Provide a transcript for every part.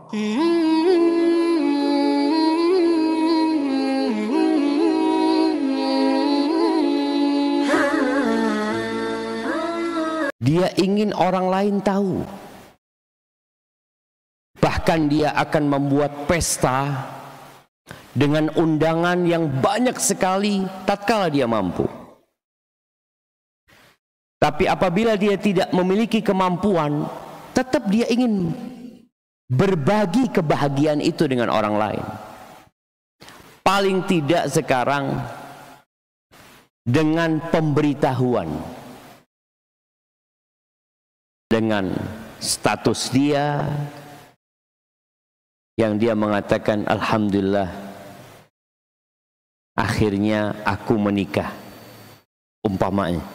Dia ingin orang lain tahu. Bahkan dia akan membuat pesta dengan undangan yang banyak sekali tatkala dia mampu. Tapi apabila dia tidak memiliki kemampuan, tetap dia ingin berbagi kebahagiaan itu dengan orang lain. Paling tidak sekarang dengan pemberitahuan, dengan status dia yang dia mengatakan, alhamdulillah akhirnya aku menikah, umpamanya.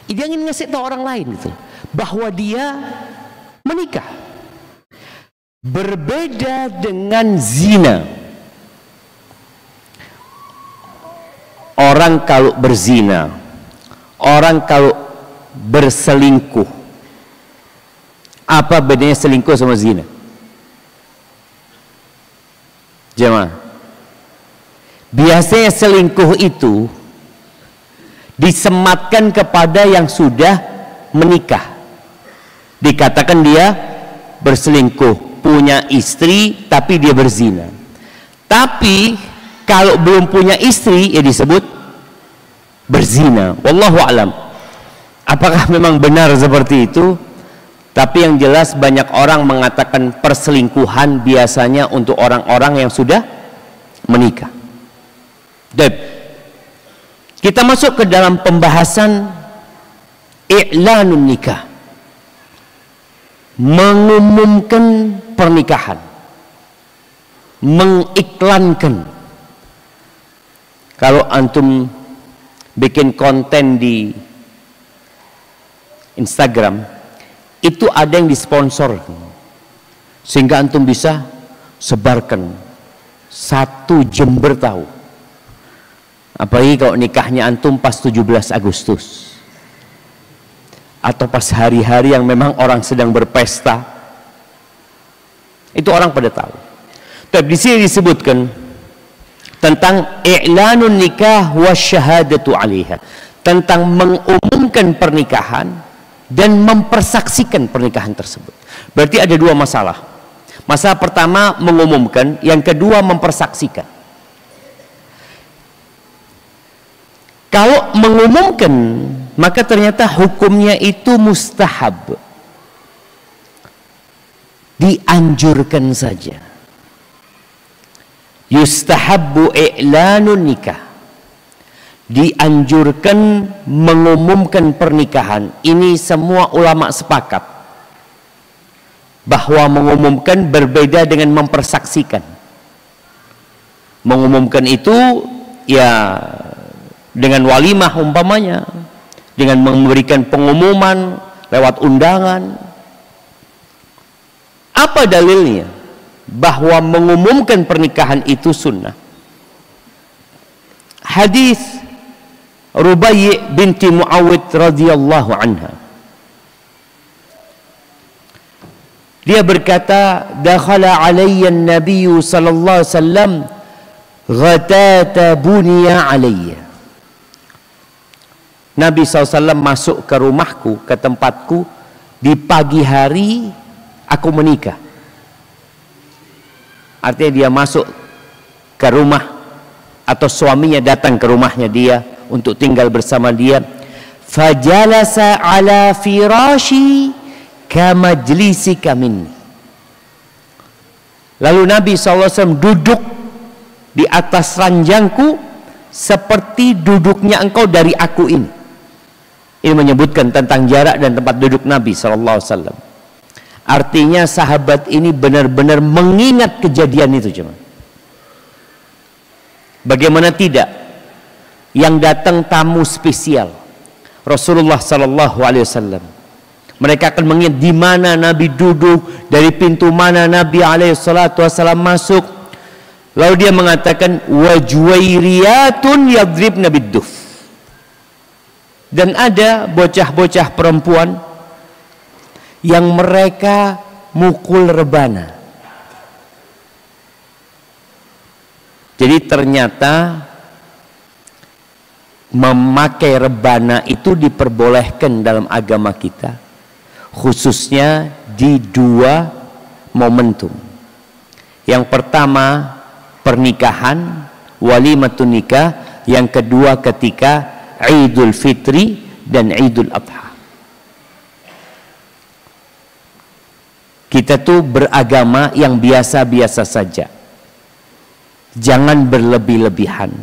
Dia ingin ngasih tahu orang lain gitu, bahwa dia menikah. Berbeda dengan zina. Orang kalau berzina, orang kalau berselingkuh, apa bedanya selingkuh sama zina? Jemaah, biasanya selingkuh itu disematkan kepada yang sudah menikah. Dikatakan dia berselingkuh, punya istri tapi dia berzina. Tapi kalau belum punya istri ya disebut berzina. Wallahu a'lam. Apakah memang benar seperti itu? Tapi yang jelas banyak orang mengatakan perselingkuhan biasanya untuk orang-orang yang sudah menikah. Kita masuk ke dalam pembahasan i'lanun nikah, mengumumkan pernikahan, mengiklankan. Kalau antum bikin konten di Instagram, itu ada yang disponsor, sehingga antum bisa sebarkan satu Jember tahu. Apalagi kalau nikahnya antum pas 17 Agustus atau pas hari-hari yang memang orang sedang berpesta, itu orang pada tahu. Tapi di sini disebutkan tentang i'lanun nikah wa syahadatu 'alaiha, tentang mengumumkan pernikahan dan mempersaksikan pernikahan tersebut. Berarti ada dua masalah. Masalah pertama mengumumkan, yang kedua mempersaksikan. Kalau mengumumkan, maka ternyata hukumnya itu mustahab, dianjurkan saja. Yustahabbu i'lanun nikah, dianjurkan mengumumkan pernikahan. Ini semua ulama sepakat bahwa mengumumkan berbeda dengan mempersaksikan. Mengumumkan itu ya dengan walimah umpamanya, dengan memberikan pengumuman lewat undangan. Apa dalilnya bahwa mengumumkan pernikahan itu sunnah? Hadis Rubai' binti Muawwid radhiyallahu anha. Dia berkata, dakhala alayya an-nabiy sallallahu alaihi wasallam ghatata bunya alayya. Nabi SAW masuk ke rumahku, ke tempatku di pagi hari aku menikah. Artinya dia masuk ke rumah atau suaminya datang ke rumahnya dia untuk tinggal bersama dia. Fajalasa ala firashi kamajlisika minni. Lalu Nabi SAW duduk di atas ranjangku seperti duduknya engkau dari aku ini. Ini menyebutkan tentang jarak dan tempat duduk Nabi SAW. Artinya sahabat ini benar-benar mengingat kejadian itu. Cuma bagaimana tidak, yang datang tamu spesial Rasulullah SAW, mereka akan mengingat di mana Nabi duduk, dari pintu mana Nabi SAW masuk. Lalu dia mengatakan wajwairiyatun yadribna bidduf, dan ada bocah-bocah perempuan yang mereka mukul rebana. Jadi ternyata memakai rebana itu diperbolehkan dalam agama kita, khususnya di dua momentum. Yang pertama pernikahan, walimatun nikah. Yang kedua ketika Idul Fitri dan Idul Adha. Kita tuh beragama yang biasa-biasa saja. Jangan berlebih-lebihan.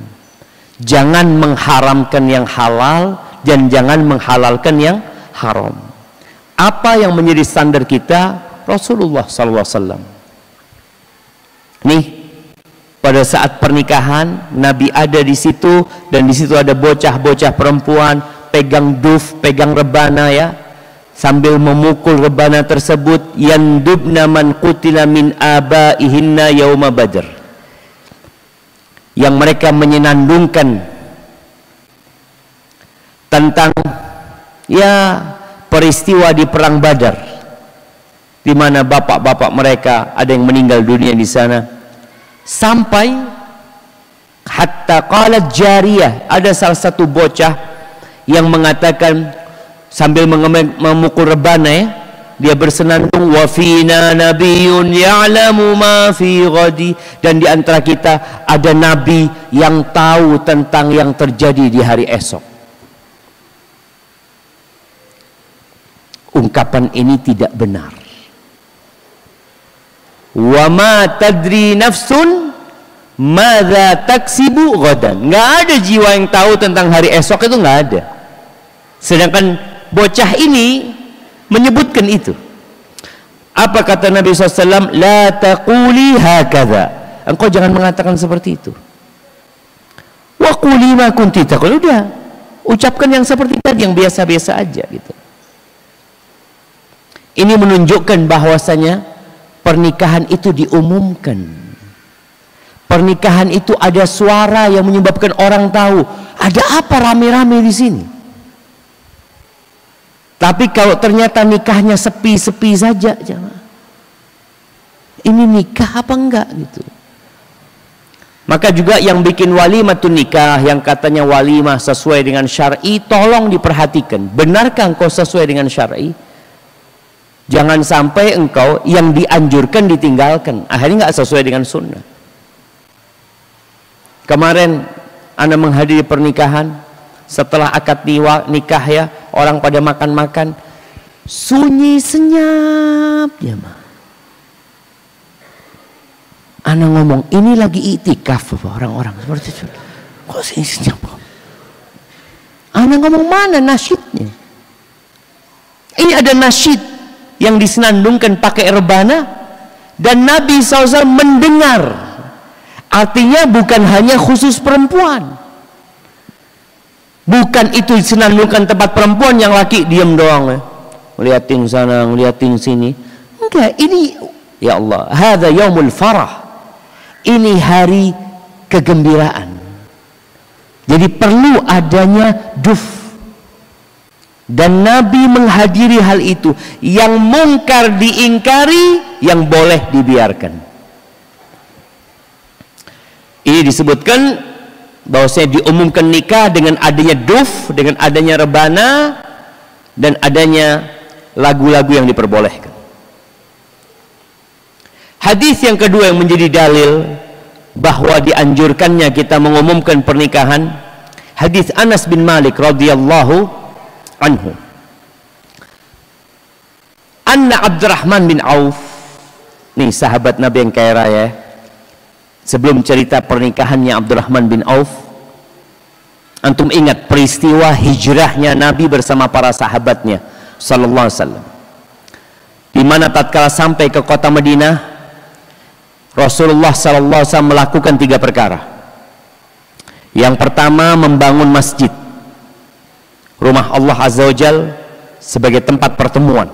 Jangan mengharamkan yang halal dan jangan menghalalkan yang haram. Apa yang menjadi standar kita? Rasulullah SAW. Nih, pada saat pernikahan Nabi ada di situ, dan di situ ada bocah-bocah perempuan pegang duf, pegang rebana ya, sambil memukul rebana tersebut. Yandubna man qutila min abaihinna yauma badr, yang mereka menyenandungkan tentang ya peristiwa di perang Badar, di mana bapak-bapak mereka ada yang meninggal dunia di sana. Sampai hatta qalat jariyah, ada salah satu bocah yang mengatakan sambil memukul rebana ya, dia bersenandung, wa fina nabiyyun ya'lamu ma fi ghadi, dan di antara kita ada nabi yang tahu tentang yang terjadi di hari esok. Ungkapan ini tidak benar. Wa ma tadri nafsun madza taksibu ghadan. Nggak ada jiwa yang tahu tentang hari esok, itu nggak ada. Sedangkan bocah ini menyebutkan itu. Apa kata Nabi SAW? La taquli hakadha, engkau jangan mengatakan seperti itu. Wa quli ma kunti taqul, udah ucapkan yang seperti tadi, yang biasa-biasa aja gitu. Ini menunjukkan bahwasanya pernikahan itu diumumkan. Pernikahan itu ada suara yang menyebabkan orang tahu ada apa rame-rame di sini. Tapi kalau ternyata nikahnya sepi-sepi saja, jemaah, ini nikah apa enggak gitu. Maka juga yang bikin walimatun nikah, yang katanya walimah sesuai dengan syar'i, tolong diperhatikan. Benarkah engkau sesuai dengan syar'i? Jangan sampai engkau yang dianjurkan ditinggalkan, akhirnya nggak sesuai dengan sunnah. Kemarin Anda menghadiri pernikahan, setelah akad nikah ya, orang pada makan-makan, sunyi senyap ya mah. Anda ngomong ini lagi iktikaf, orang-orang seperti itu. Kok sunyi senyap? Anda ngomong mana nasyidnya? Ini ada nasyid yang disenandungkan pakai rebana, dan Nabi SAW mendengar. Artinya bukan hanya khusus perempuan, bukan itu disenandungkan tempat perempuan yang laki diam doang ya, ngeliatin sana ngeliatin sini, enggak. Ini ya Allah, hadza yaumul farah, ini hari kegembiraan. Jadi perlu adanya duf. Dan Nabi menghadiri hal itu. Yang mungkar diingkari, yang boleh dibiarkan. Ini disebutkan bahwasanya diumumkan nikah dengan adanya duf, dengan adanya rebana, dan adanya lagu-lagu yang diperbolehkan. Hadis yang kedua yang menjadi dalil bahwa dianjurkannya kita mengumumkan pernikahan, hadis Anas bin Malik radhiyallahu anhu, anna Abdurrahman bin Auf, nih sahabat Nabi yang kaya raya. Sebelum cerita pernikahannya Abdurrahman bin Auf, antum ingat peristiwa hijrahnya Nabi bersama para sahabatnya sallallahu alaihi wasallam, di mana tatkala sampai ke kota Madinah, Rasulullah sallallahu alaihi wasallam melakukan 3 perkara. Yang pertama, membangun masjid, rumah Allah Azza wa Jal, sebagai tempat pertemuan.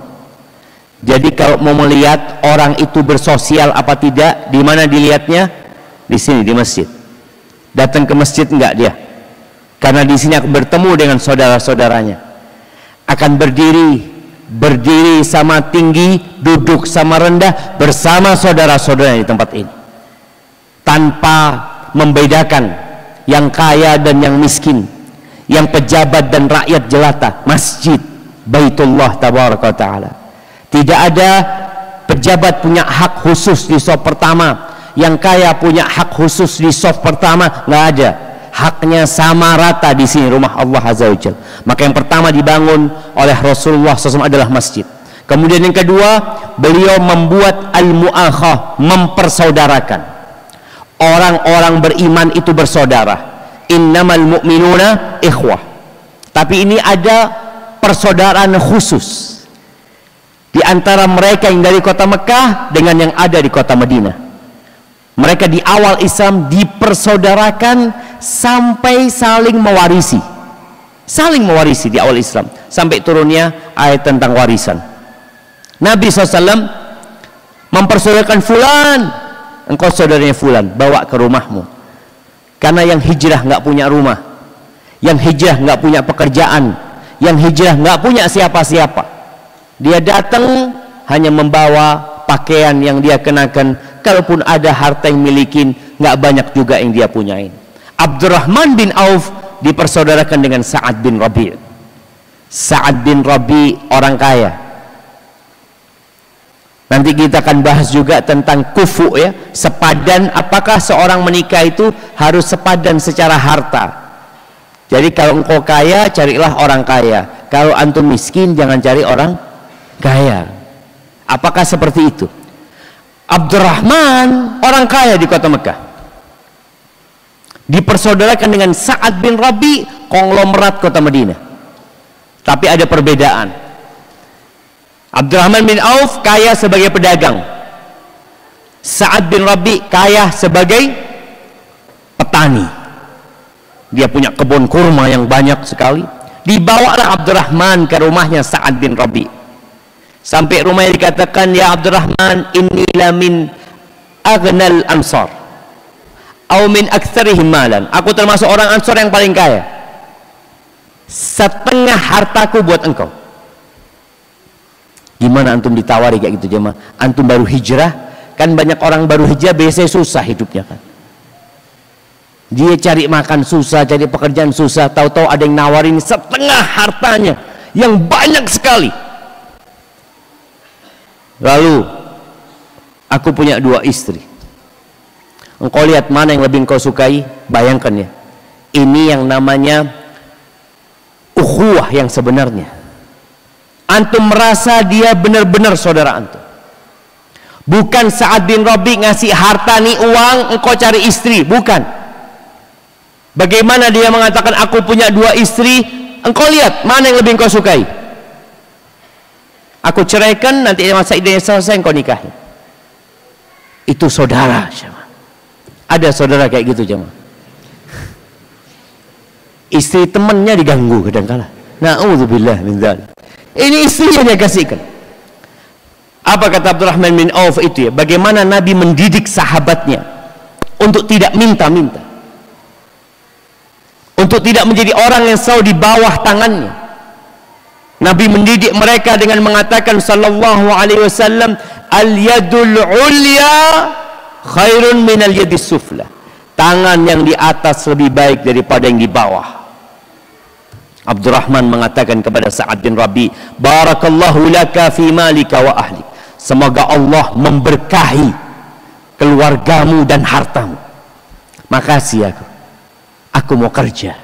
Jadi kalau mau melihat orang itu bersosial apa tidak, di mana dilihatnya? Di sini, di masjid. Datang ke masjid enggak dia? Karena di sini akan bertemu dengan saudara-saudaranya. Akan berdiri sama tinggi, duduk sama rendah bersama saudara-saudaranya di tempat ini. Tanpa membedakan yang kaya dan yang miskin, yang pejabat dan rakyat jelata. Masjid Baitullah tabaraka taala. Tidak ada pejabat punya hak khusus di shaf pertama, yang kaya punya hak khusus di shaf pertama, nggak ada. Haknya sama rata di sini, rumah Allah Azza wa Jalla. Maka yang pertama dibangun oleh Rasulullah SAW adalah masjid. Kemudian yang kedua, beliau membuat al-mu'akhah, mempersaudarakan. Orang-orang beriman itu bersaudara. Innamal mu'minuna ikhwah. Tapi ini ada persaudaraan khusus di antara mereka yang dari kota Mekah dengan yang ada di kota Madinah. Mereka di awal Islam dipersaudarakan sampai saling mewarisi di awal Islam, sampai turunnya ayat tentang warisan. Nabi SAW mempersaudarakan fulan, engkau saudaranya fulan, bawa ke rumahmu. Karena yang hijrah nggak punya rumah, yang hijrah nggak punya pekerjaan, yang hijrah nggak punya siapa-siapa. Dia datang hanya membawa pakaian yang dia kenakan, kalaupun ada harta yang milikin, nggak banyak juga yang dia punyain. Abdurrahman bin Auf dipersaudarakan dengan Sa'ad bin Rabi'. Sa'ad bin Rabi' orang kaya. Nanti kita akan bahas juga tentang kufu, ya, sepadan. Apakah seorang menikah itu harus sepadan secara harta? Jadi kalau engkau kaya, carilah orang kaya. Kalau antum miskin, jangan cari orang kaya. Apakah seperti itu? Abdurrahman orang kaya di kota Mekah dipersaudarakan dengan Sa'ad bin Rabi', konglomerat kota Madinah. Tapi ada perbedaan. Abdurrahman bin Auf kaya sebagai pedagang, Sa'ad bin Rabi' kaya sebagai petani. Dia punya kebun kurma yang banyak sekali. Dibawalah Abdurrahman ke rumahnya Sa'ad bin Rabi'. Sampai rumahnya dikatakan, ya Abdurrahman, inni la min aghnal ansar au min aktsarihim malan. Aku termasuk orang Ansar yang paling kaya. Setengah hartaku buat engkau. Gimana antum ditawari kayak gitu jemaah? Antum baru hijrah, kan banyak orang baru hijrah biasanya susah hidupnya kan. Dia cari makan susah, cari pekerjaan susah, tahu-tahu ada yang nawarin setengah hartanya yang banyak sekali. Lalu, aku punya 2 istri. Engkau lihat mana yang lebih engkau sukai? Bayangkan ya, ini yang namanya ukhuwah yang sebenarnya. Antum merasa dia benar-benar saudara antum. Bukan Sa'ad bin Rabi' ngasih harta nih, uang, engkau cari istri. Bukan. Bagaimana dia mengatakan aku punya 2 istri? Engkau lihat mana yang lebih engkau sukai. Aku ceraikan, nanti masa idahnya selesai engkau nikahi. Itu saudara. Ada saudara kayak gitu jemaah. Istri temannya diganggu kadang-kala. Na'udzubillah min dzalik. Ini istrinya dia kasihkan. Apa kata Abdurrahman bin Auf itu ya? Bagaimana Nabi mendidik sahabatnya untuk tidak minta-minta, untuk tidak menjadi orang yang selalu di bawah tangannya. Nabi mendidik mereka dengan mengatakan sallallahu alaihi wasallam, al-yadul ulya khairun minal yadis sufla. Tangan yang di atas lebih baik daripada yang di bawah. Abdurrahman mengatakan kepada Sa'ad bin Rabi', barakallahu laka fi malika wa ahlik. Semoga Allah memberkahi keluargamu dan hartamu. Makasih aku mau kerja.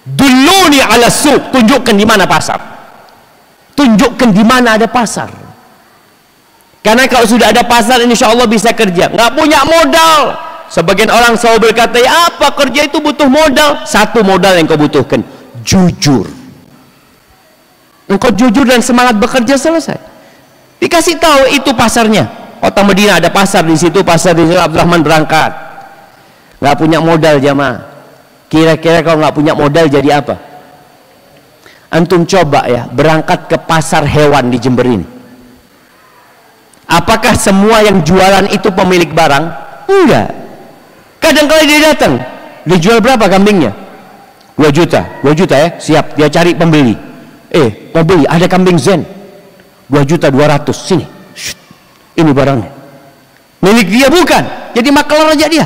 Dulluni ala suq, tunjukkan di mana pasar. Tunjukkan di mana ada pasar. Karena kalau sudah ada pasar, insya Allah bisa kerja. Nggak punya modal. Sebagian orang selalu berkata, ya apa kerja itu butuh modal. Satu modal yang kau butuhkan, jujur. Engkau jujur dan semangat bekerja, selesai. Dikasih tahu itu pasarnya. Kota Madinah ada pasar di situ, pasar di situ. Abdurrahman berangkat. Nggak punya modal jamaah. Kira-kira kalau nggak punya modal jadi apa? Antum coba ya berangkat ke pasar hewan di Jember ini. Apakah semua yang jualan itu pemilik barang? Enggak. Kadang-kadang dia datang, dia jual berapa kambingnya? 2 juta, 2 juta ya, siap. Dia cari pembeli. Mau beli, ada kambing zen 2.200.000, sini. Shhh, ini barangnya. Milik dia bukan, jadi makelar aja dia.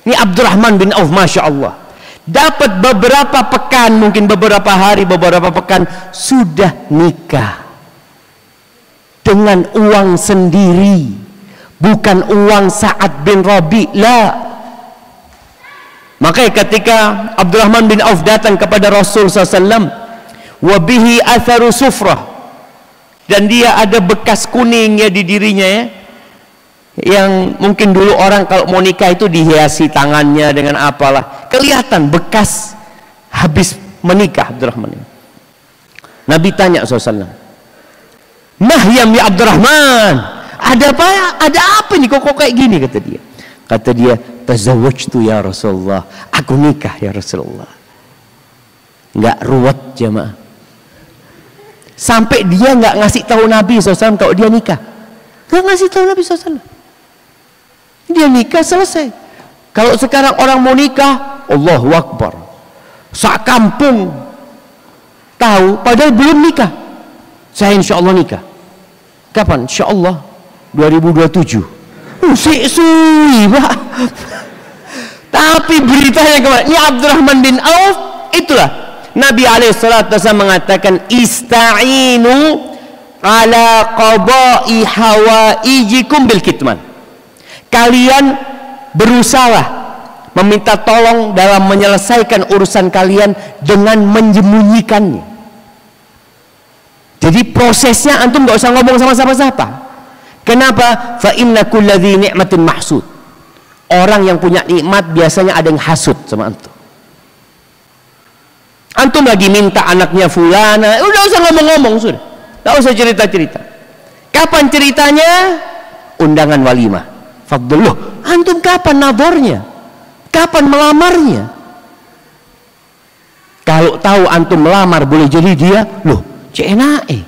Ini Abdurrahman bin Auf, Masya Allah, dapat beberapa pekan, mungkin beberapa hari, beberapa pekan, sudah nikah dengan uang sendiri, bukan uang Sa'ad bin Rabi', la. Makanya ketika Abdurrahman bin Auf datang kepada Rasul SAW, wabihi atharu sufrah, dan dia ada bekas kuning ya di dirinya ya, yang mungkin dulu orang kalau mau nikah itu dihiasi tangannya dengan apalah, kelihatan bekas habis menikah Abdurrahman. Nabi tanya SAW, mahyam ya Abdurrahman, ada apa nih kok kayak gini? Kata dia tazawwajtu ya Rasulullah, aku nikah ya Rasulullah. Nggak ruwet jemaah, sampai dia nggak ngasih tahu Nabi SAW kalau dia nikah, nggak ngasih tahu Nabi SAW. Dia nikah selesai. Kalau sekarang orang mau nikah, Allahu Akbar, sak kampung tahu padahal belum nikah. Saya insya Allah nikah. Kapan? Insya Allah 2027. Suwi Pak. Tapi beritanya kemana? Ini Abdurrahman bin Auf. Itulah Nabi alaihissalam mengatakan, ista'inu ala qada'i hawaijikum bil kitman. Kalian berusaha meminta tolong dalam menyelesaikan urusan kalian dengan menyembunyikannya. Jadi prosesnya antum nggak usah ngomong sama siapa-siapa. Kenapa? Fa inna kulladzi ni'matin mahsud. Orang yang punya nikmat biasanya ada yang hasud sama antum. Antum lagi minta anaknya fulana, udah usah ngomong-ngomong, sudah, nggak usah cerita-cerita. Kapan ceritanya? Undangan walimah. Fadlullah, antum kapan nadornya? Kapan melamarnya? Kalau tahu antum melamar boleh jadi dia, loh, CNAE.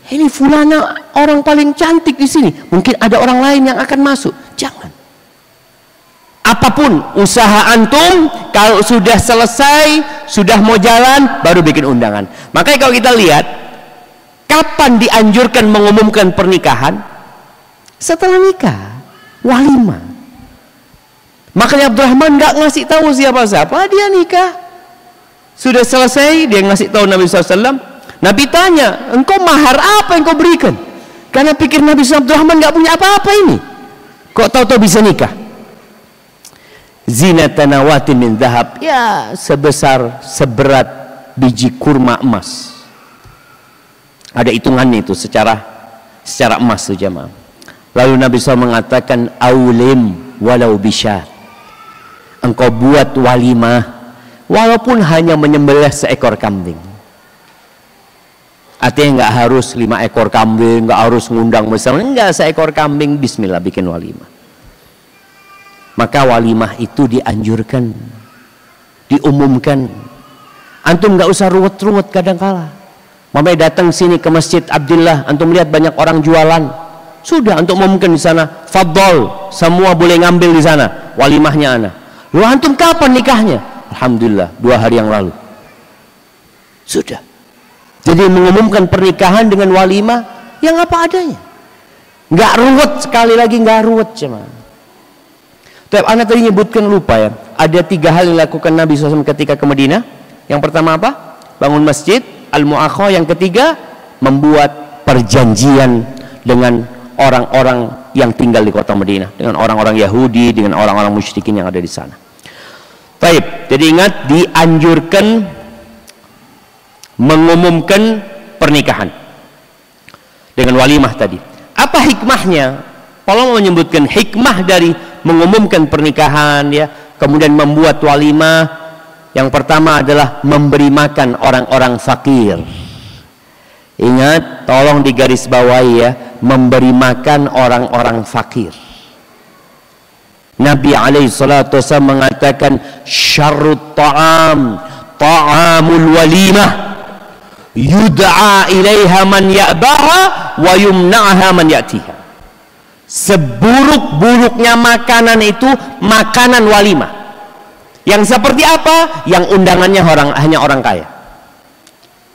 Ini fulana orang paling cantik di sini. Mungkin ada orang lain yang akan masuk. Jangan. Apapun usaha antum, kalau sudah selesai, sudah mau jalan, baru bikin undangan. Makanya kalau kita lihat, kapan dianjurkan mengumumkan pernikahan? Setelah nikah, walimah. Makanya Abdurrahman nggak ngasih tahu siapa-siapa, dia nikah. Sudah selesai, dia ngasih tahu Nabi SAW. Nabi tanya, engkau mahar apa yang kau berikan? Karena pikir Nabi Abdurrahman nggak punya apa-apa ini. Kok tahu-tahu bisa nikah? Zinatanawatin min dhahab, ya seberat biji kurma emas. Ada hitungannya itu secara emas tuh jamaah. Lalu Nabi SAW mengatakan, aulim walau bisyat. Engkau buat walimah walaupun hanya menyembelih seekor kambing. Artinya nggak harus 5 ekor kambing, nggak harus ngundang besar, enggak, seekor kambing, bismillah bikin walimah. Maka walimah itu dianjurkan, diumumkan. Antum nggak usah ruwet-ruwet kadang-kala. Mamanya datang sini ke Masjid Abdullah, antum lihat banyak orang jualan. Sudah, untuk mungkin di sana, fadol, semua boleh ngambil di sana, walimahnya ana. Lu antum kapan nikahnya? Alhamdulillah 2 hari yang lalu. Sudah. Jadi mengumumkan pernikahan dengan walimah yang apa adanya. Nggak ruwet, sekali lagi nggak ruwet cuman. Tapi ana tadi nyebutkan lupa ya. Ada 3 hal yang dilakukan Nabi SAW ketika ke Madinah. Yang pertama apa? Bangun masjid, al-mu'akhah. Yang ketiga, membuat perjanjian dengan orang-orang yang tinggal di kota Madinah, dengan orang-orang Yahudi, dengan orang-orang musyrikin yang ada di sana. Baik, jadi ingat, dianjurkan mengumumkan pernikahan dengan walimah tadi. Apa hikmahnya? Kalau menyebutkan hikmah dari mengumumkan pernikahan ya, kemudian membuat walimah, yang pertama adalah memberi makan orang-orang fakir. Ingat, tolong digarisbawahi ya, memberi makan orang-orang fakir. Nabi SAW mengatakan, syarrut ta'am ta'amul walimah, yud'a ilaiha man ya'baha wa yumna'ha man ya'tiha. Seburuk-buruknya makanan itu makanan walimah. Yang seperti apa? Yang undangannya hanya orang kaya.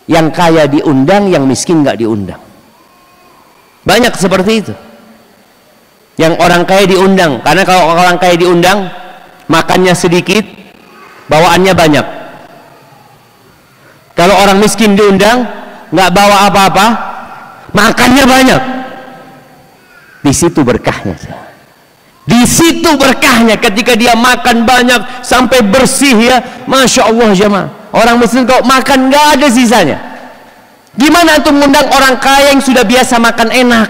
Yang kaya diundang, yang miskin nggak diundang. Banyak seperti itu. Yang orang kaya diundang, karena kalau orang kaya diundang, makannya sedikit, bawaannya banyak. Kalau orang miskin diundang, nggak bawa apa-apa, makannya banyak. Di situ berkahnya. Di situ berkahnya ketika dia makan banyak sampai bersih ya, masya Allah jemaah. Orang miskin kalau makan nggak ada sisanya. Gimana antum mengundang orang kaya yang sudah biasa makan enak?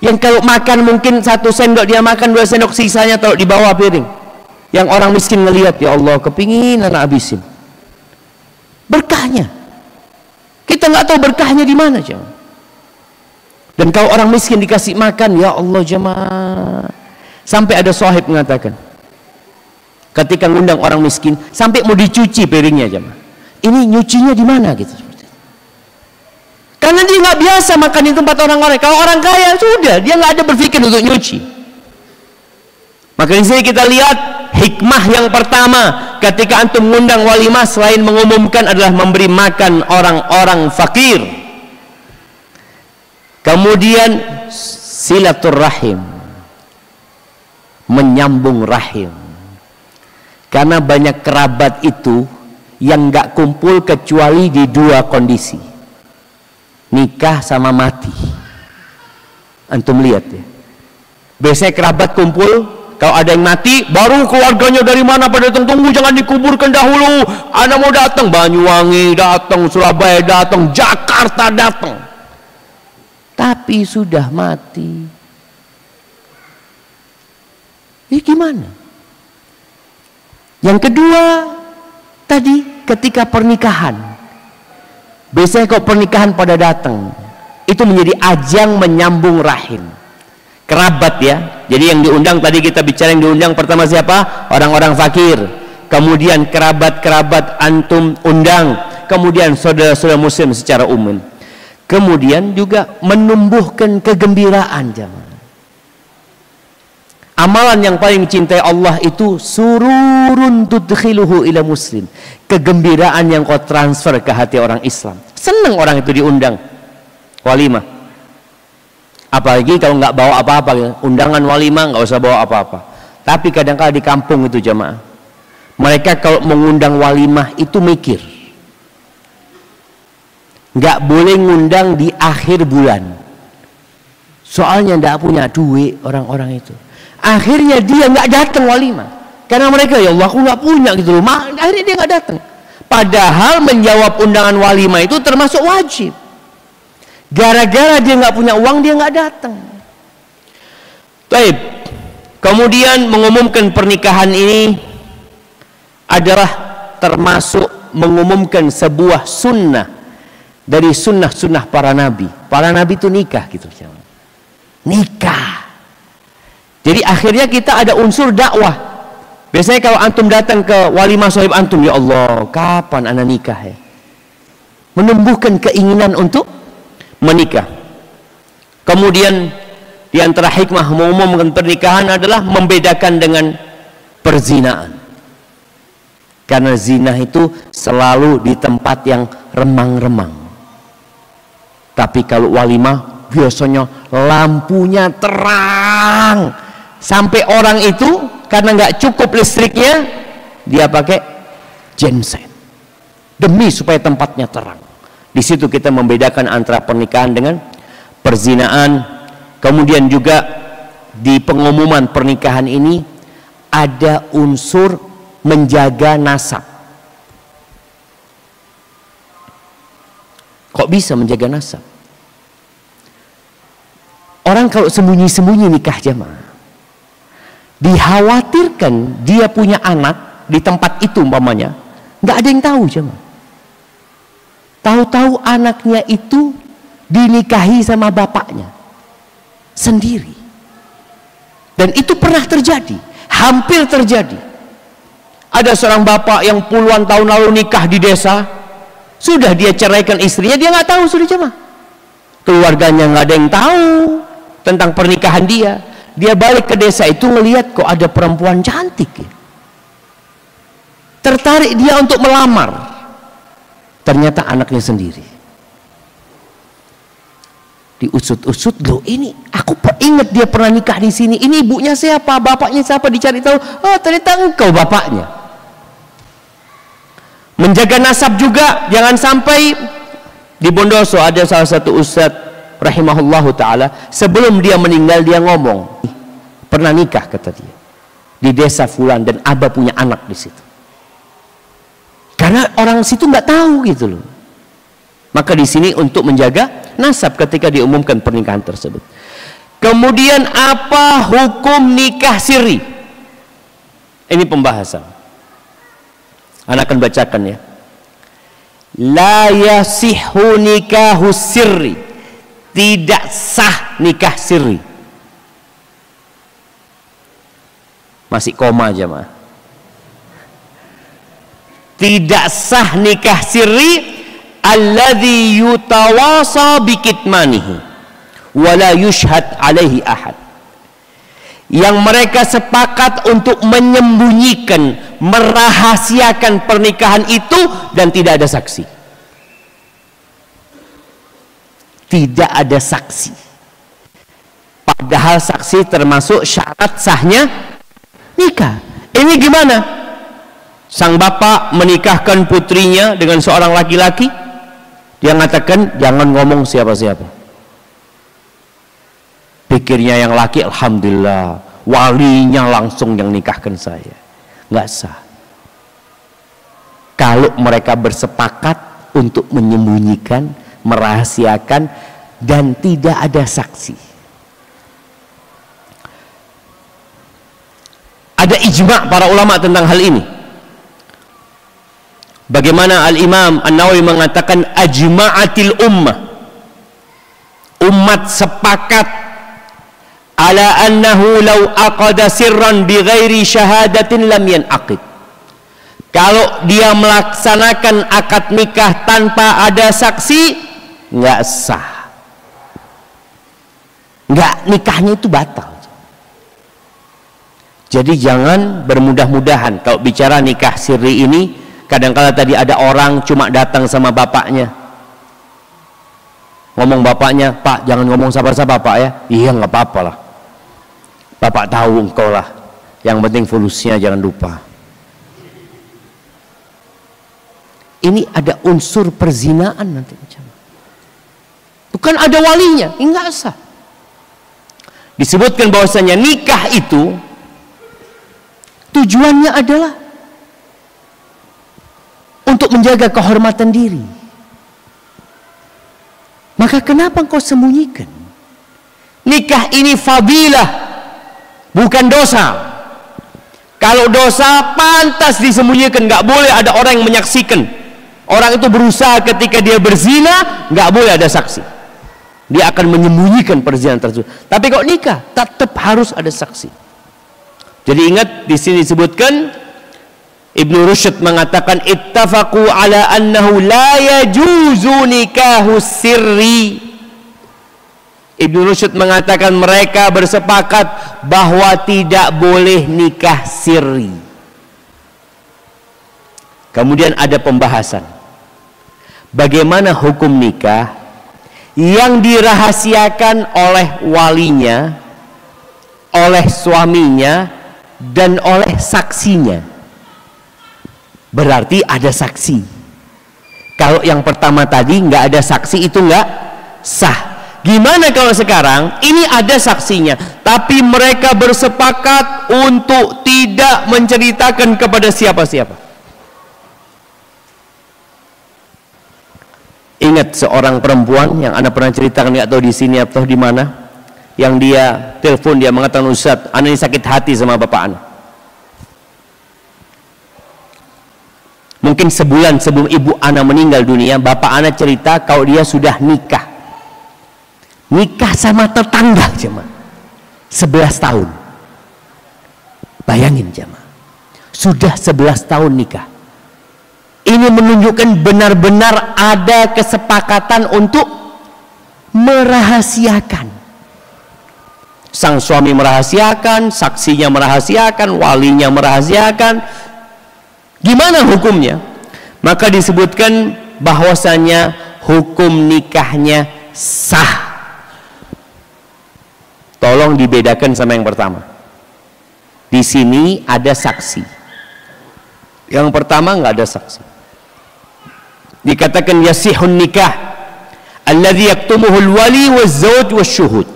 Yang kalau makan mungkin 1 sendok dia makan 2 sendok, sisanya taruh di bawah piring. Yang orang miskin ngelihat, ya Allah kepingin anak habisin. Berkahnya. Kita nggak tahu berkahnya di mana jemaah. Dan kalau orang miskin dikasih makan, ya Allah jemaah. Sampai ada sahib mengatakan, ketika ngundang orang miskin, sampai mau dicuci piringnya jemaah. Ini nyucinya di mana gitu. Karena dia nggak biasa makan di tempat orang-orang. Kalau orang kaya sudah, dia nggak ada berpikir untuk nyuci. Maka di sini kita lihat hikmah yang pertama ketika antum mengundang walimah selain mengumumkan adalah memberi makan orang-orang fakir. Kemudian silaturrahim, menyambung rahim. Karena banyak kerabat itu yang nggak kumpul kecuali di 2 kondisi, nikah sama mati. Antum lihat ya, biasanya kerabat kumpul kalau ada yang mati, baru keluarganya dari mana pada datang, tunggu jangan dikuburkan dahulu, anak mau datang, Banyuwangi datang, Surabaya datang, Jakarta datang. Tapi sudah mati. Ini gimana? Yang kedua tadi ketika pernikahan, biasanya kalau pernikahan pada datang, itu menjadi ajang menyambung rahim. Kerabat ya. Jadi yang diundang tadi kita bicara, yang diundang pertama siapa? Orang-orang fakir. Kemudian kerabat-kerabat antum undang. Kemudian saudara-saudara muslim secara umum. Kemudian juga menumbuhkan kegembiraan jemaah. Amalan yang paling cintai Allah itu sururun tudkhiluhu ila muslim. Kegembiraan yang kau transfer ke hati orang Islam. Senang orang itu diundang walimah. Apalagi kalau nggak bawa apa-apa, undangan walimah nggak usah bawa apa-apa. Tapi kadang-kadang di kampung itu jemaah, mereka kalau mengundang walimah itu mikir, nggak boleh ngundang di akhir bulan, soalnya nggak punya duit orang-orang itu. Akhirnya dia nggak datang walimah karena mereka, ya Allah aku nggak punya gitu loh. Akhirnya dia nggak datang. Padahal menjawab undangan walimah itu termasuk wajib. Gara-gara dia nggak punya uang, dia nggak datang. Baik. Kemudian mengumumkan pernikahan ini adalah termasuk mengumumkan sebuah sunnah dari sunnah-sunnah para nabi. Para nabi itu nikah gitu. Nikah. Jadi akhirnya kita ada unsur dakwah. Biasanya kalau antum datang ke walimah sahib antum, ya Allah kapan anak nikah ya? Menumbuhkan keinginan untuk menikah. Kemudian di antara hikmah mengumumkan pernikahan adalah membedakan dengan perzinaan. Karena zina itu selalu di tempat yang remang-remang. Tapi kalau walimah biasanya lampunya terang sampai orang itu karena nggak cukup listriknya dia pakai genset demi supaya tempatnya terang. Di situ kita membedakan antara pernikahan dengan perzinaan. Kemudian juga di pengumuman pernikahan ini ada unsur menjaga nasab. Kok bisa menjaga nasab? Orang kalau sembunyi-sembunyi nikah jemaah, dikhawatirkan dia punya anak di tempat itu umpamanya, nggak ada yang tahu jemaah. Tahu-tahu anaknya itu dinikahi sama bapaknya sendiri. Dan itu pernah terjadi, hampir terjadi. Ada seorang bapak yang puluhan tahun lalu nikah di desa, sudah dia ceraikan istrinya, dia nggak tahu sudah jemaah. Keluarganya nggak ada yang tahu tentang pernikahan dia. Dia balik ke desa itu melihat kok ada perempuan cantik. Tertarik dia untuk melamar. Ternyata anaknya sendiri. Diusut-usut, loh ini aku ingat dia pernah nikah di sini, ini ibunya siapa, bapaknya siapa, dicari tahu, oh ternyata engkau bapaknya. Menjaga nasab juga, jangan sampai. Di Bondoso ada salah satu ustadz rahimahullahu ta'ala, sebelum dia meninggal dia ngomong, pernah nikah kata dia di desa fulan dan abah punya anak di situ. Karena orang situ nggak tahu gitu loh. Maka di sini untuk menjaga nasab ketika diumumkan pernikahan tersebut. Kemudian apa hukum nikah siri? Ini pembahasan. Anak akan bacakan ya. La yasihhu nikahu sirri. Tidak sah nikah siri. Masih koma aja mah. Tidak sah nikah siri alladzi yutawasa bikitmanihi wala yushhad alaihi ahad, yang mereka sepakat untuk menyembunyikan, merahasiakan pernikahan itu dan tidak ada saksi. Tidak ada saksi, padahal saksi termasuk syarat sahnya nikah. Ini gimana? Sang bapak menikahkan putrinya dengan seorang laki-laki, dia mengatakan jangan ngomong siapa-siapa. Pikirnya yang laki, alhamdulillah walinya langsung yang nikahkan saya. Nggak sah. Kalau mereka bersepakat untuk menyembunyikan, merahasiakan dan tidak ada saksi. Ada ijma' para ulama tentang hal ini. Bagaimana Al-Imam An-Nawawi mengatakan ajma'atil ummah, umat sepakat ala annahu law aqada sirran bighairi syahadatin lam yanaqid. Kalau dia melaksanakan akad nikah tanpa ada saksi, nggak sah, nggak, nikahnya itu batal. Jadi jangan bermudah-mudahan kalau bicara nikah siri ini. Kadang-kala tadi ada orang cuma datang sama bapaknya, ngomong bapaknya, Pak jangan ngomong siapa-siapa Pak ya. Iya nggak apa-apa lah, Bapak tahu engkau lah, yang penting fulusnya jangan lupa. Ini ada unsur perzinaan nanti, bukan ada walinya, ini nggak sah. Disebutkan bahwasanya nikah itu tujuannya adalah untuk menjaga kehormatan diri. Maka kenapa engkau sembunyikan? Nikah ini fadilah, bukan dosa. Kalau dosa pantas disembunyikan, nggak boleh ada orang yang menyaksikan. Orang itu berusaha ketika dia berzina, nggak boleh ada saksi. Dia akan menyembunyikan perzinahan tersebut. Tapi kalau nikah tetap harus ada saksi. Jadi ingat di sini disebutkan, Ibnu Rushd mengatakan ittafaqu ala annahu la yajuzu nikahu sirri. Ibnu Rushd mengatakan mereka bersepakat bahwa tidak boleh nikah sirri. Kemudian ada pembahasan bagaimana hukum nikah yang dirahasiakan oleh walinya, oleh suaminya dan oleh saksinya. Berarti ada saksi. Kalau yang pertama tadi nggak ada saksi, itu nggak sah. Gimana kalau sekarang ini ada saksinya, tapi mereka bersepakat untuk tidak menceritakan kepada siapa-siapa? Ingat seorang perempuan yang Anda pernah ceritakan, nggak tahu di sini atau di mana, yang dia telepon, dia mengatakan, Ustaz, Anda ini sakit hati sama bapak Anda. Mungkin sebulan sebelum ibu Ana meninggal dunia, bapak Ana cerita kalau dia sudah nikah sama tetangga jemaah 11 tahun. Bayangin jemaah, sudah 11 tahun nikah. Ini menunjukkan benar-benar ada kesepakatan untuk merahasiakan. Sang suami merahasiakan, saksinya merahasiakan, walinya merahasiakan. Gimana hukumnya? Maka disebutkan bahwasanya hukum nikahnya sah Tolong dibedakan sama yang pertama. Di sini ada saksi. Yang pertama nggak ada saksi. Dikatakan yasihun nikah alladhi yaktumuhul wali wazzawj wasyuhud.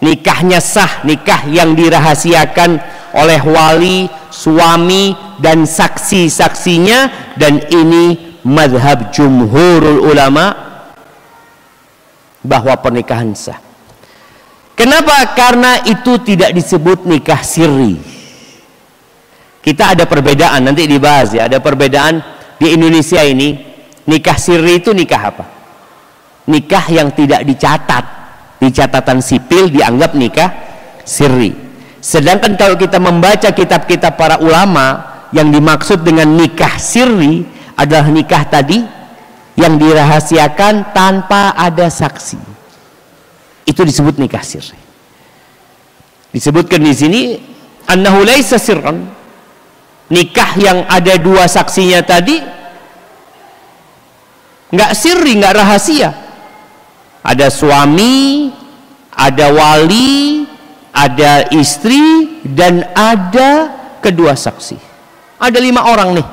Nikahnya sah, nikah yang dirahasiakan oleh wali, suami dan saksi-saksinya, dan ini mazhab jumhurul ulama bahwa pernikahan sah. Kenapa? Karena itu tidak disebut nikah sirri. Kita ada perbedaan, nanti dibahas ya, ada perbedaan di Indonesia ini. Nikah sirri itu nikah apa? Nikah yang tidak dicatat di catatan sipil dianggap nikah sirri. Sedangkan kalau kita membaca kitab-kitab para ulama, yang dimaksud dengan nikah sirri adalah nikah tadi yang dirahasiakan tanpa ada saksi. Itu disebut nikah sirri. Disebutkan di sini annahu laisa sirran. Nikah yang ada dua saksinya tadi nggak sirri, nggak rahasia. Ada suami, ada wali, ada istri, dan ada kedua saksi. Ada 5 orang nih.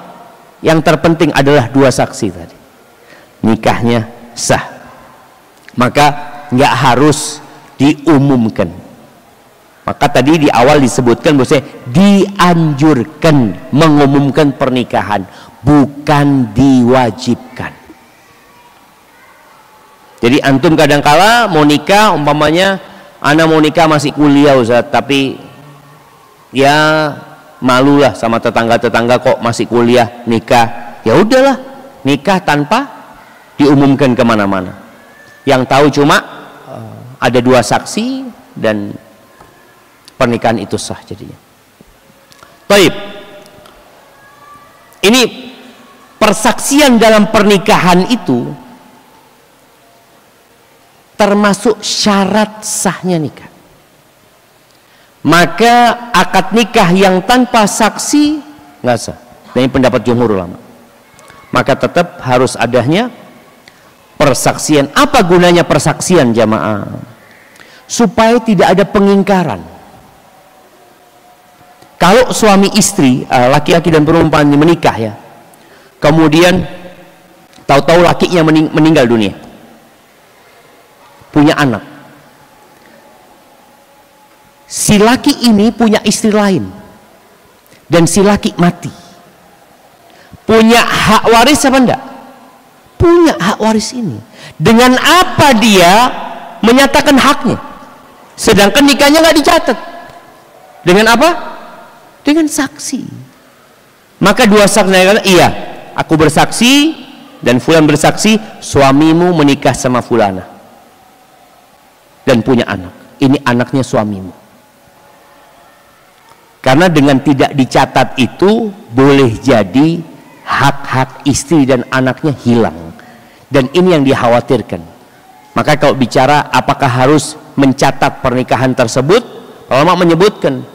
Yang terpenting adalah 2 saksi tadi. Nikahnya sah. Maka nggak harus diumumkan. Maka tadi di awal disebutkan bahwa dianjurkan mengumumkan pernikahan, bukan diwajibkan. Jadi antum kadangkala mau nikah, umpamanya anak mau nikah masih kuliah Ustaz, tapi ya malulah sama tetangga-tetangga kok masih kuliah nikah. Ya udahlah, nikah tanpa diumumkan kemana-mana. Yang tahu cuma ada 2 saksi dan pernikahan itu sah jadinya. Baik. Ini persaksian dalam pernikahan itu termasuk syarat sahnya nikah. Maka akad nikah yang tanpa saksi nggak sah. Ini pendapat jumhur ulama. Maka tetap harus adanya persaksian. Apa gunanya persaksian jamaah? Supaya tidak ada pengingkaran. Kalau suami istri, laki-laki dan perempuan menikah ya, kemudian tahu-tahu lakinya meninggal dunia, punya anak, si laki ini punya istri lain dan si laki mati, punya hak waris apa enggak? Punya hak waris ini. Dengan apa dia menyatakan haknya? Sedangkan nikahnya nggak dicatat. Dengan apa? Dengan saksi. Maka 2 saksi, iya, aku bersaksi dan fulan bersaksi, suamimu menikah sama fulana dan punya anak. Ini anaknya suamimu. Karena dengan tidak dicatat itu boleh jadi hak-hak istri dan anaknya hilang. Dan ini yang dikhawatirkan. Maka kalau bicara apakah harus mencatat pernikahan tersebut, ulama menyebutkan